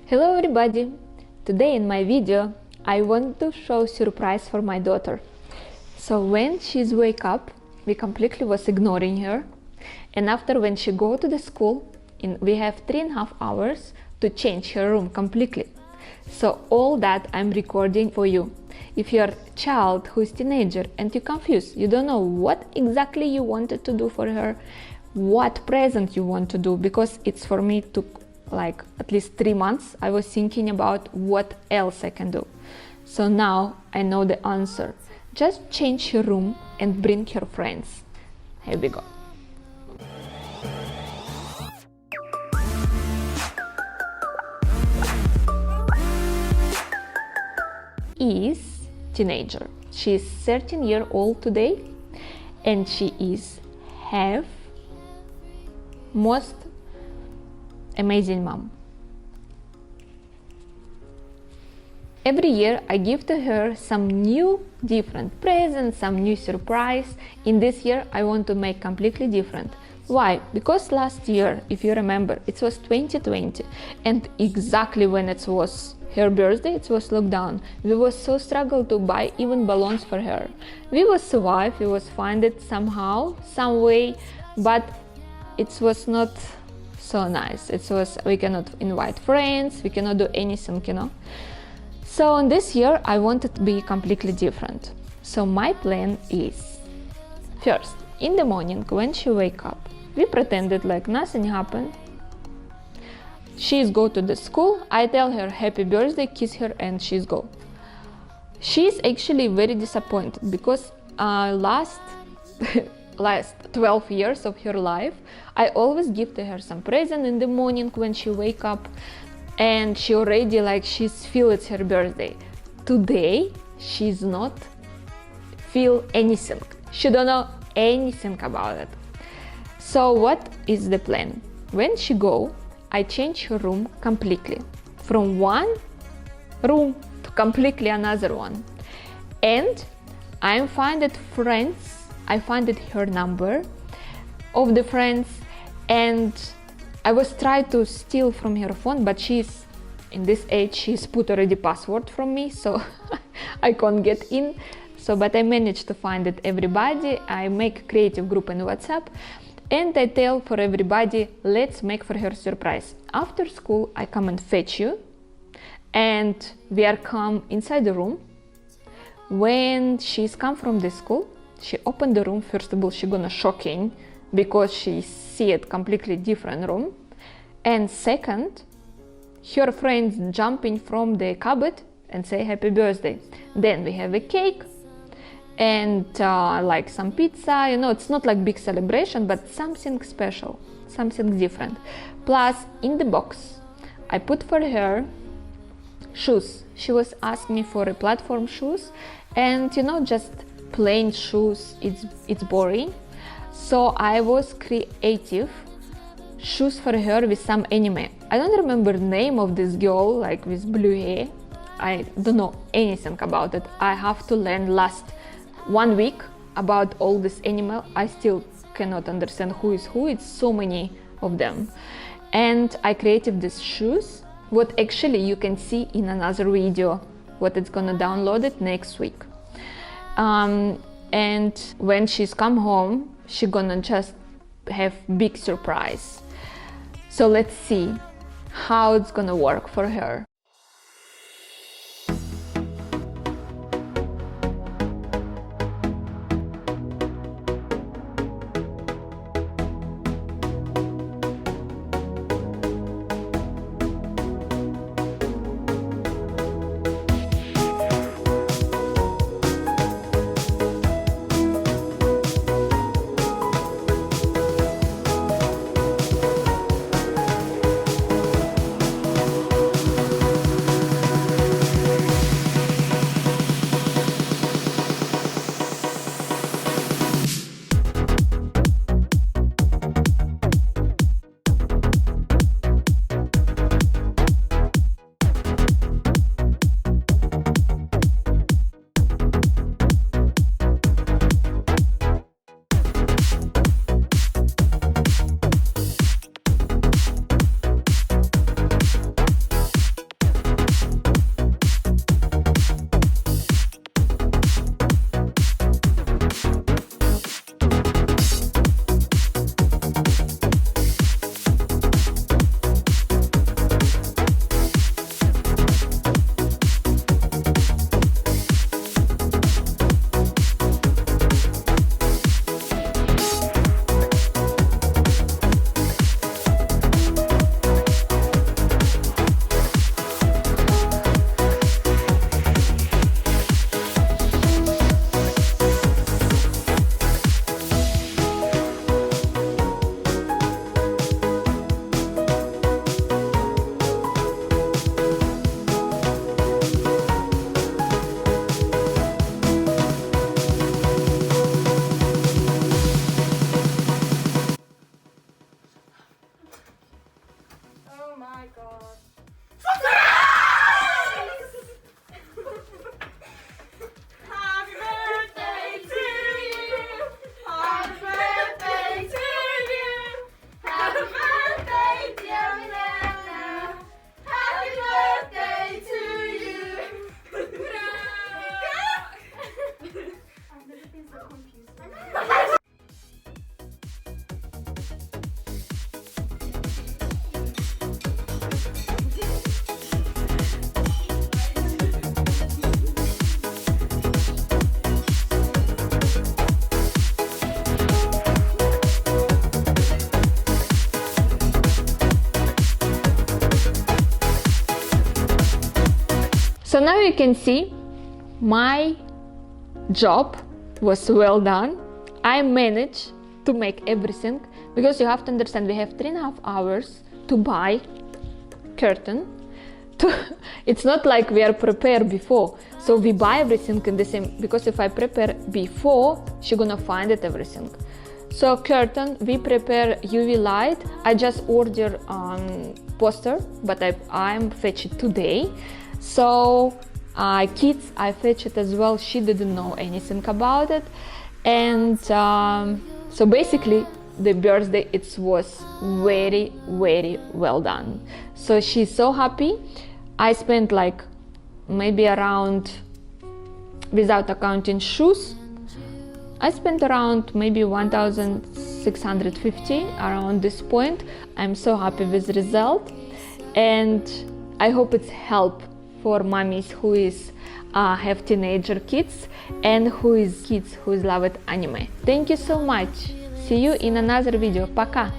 Hello everybody! Today in my video I want to show surprise for my daughter. So when she's wake up, we completely was ignoring her, and after when she go to the school, we have 3.5 hours to change her room completely. So all that I'm recording for you. If you're a child who is teenager and you're confused, you don't know what exactly you wanted to do for her, what present you want to do, because it's for me took like at least 3 months. I was thinking about what else I can do. So now I know the answer. Just change your room and bring her friends. Here we go. Is teenager. She is 13 years old today, and she is have most amazing mom. Every year I give to her some new different presents, some new surprise. In this year I want to make completely different. Why? Because last year, if you remember, it was 2020, and exactly when it was her birthday, it was lockdown. We was so struggle to buy even balloons for her. We was survive, we was find it somehow, some way, but it was not so nice. It was, we cannot invite friends, we cannot do anything, you know. So in this year I want it to be completely different. So my plan is, first, in the morning when she wake up, we pretended like nothing happened. She's go to the school, I tell her happy birthday, kiss her, and she's go. She's actually very disappointed because last 12 years of her life, I always give to her some present in the morning when she wake up, and she already like she's feel it's her birthday. Today she's not feel anything. She don't know anything about it. So what is the plan? When she go, I change her room completely, from one room to completely another one, and I find it friends. I find it her number of the friends, and I was trying to steal from her phone, but she's in this age, she's put already password from me, so I can't get in. So, but I managed to find it everybody. I make creative group in WhatsApp, and I tell for everybody, let's make for her surprise. After school, I come and fetch you, and we are come inside the room. When she's come from the school, she opened the room. First of all, she gonna shocking because she see it completely different room, and second, her friends jumping from the cupboard and say happy birthday. Then we have a cake and like some pizza, you know, it's not like big celebration, but something special, something different. Plus in the box I put for her shoes. She was asking me for a platform shoes, and you know, just plain shoes, it's boring. So I was creative shoes for her with some anime. I don't remember the name of this girl, like with blue hair. I don't know anything about it. I have to learn last 1 week about all this anime. I still cannot understand who is who. It's so many of them. And I created these shoes, what actually you can see in another video, what it's gonna download it next week. And when she's come home, she gonna just have big surprise. So let's see how it's gonna work for her. So now you can see my job was well done. I managed to make everything, because you have to understand we have 3.5 hours to buy curtain. It's not like we are prepared before, so we buy everything in the same, because if I prepare before, she's gonna find it everything. So curtain, we prepare UV light. I just order poster, but I'm fetch it today. So kids, I fetch it as well. She didn't know anything about it, and so basically the birthday, it was very, very well done. So she's so happy. I spent like maybe around, without accounting shoes, I spent around maybe 1,650 around this point. I'm so happy with the result, and I hope it's help for mommies who is have teenager kids and who is kids who love it anime. Thank you so much. See you in another video. Пока!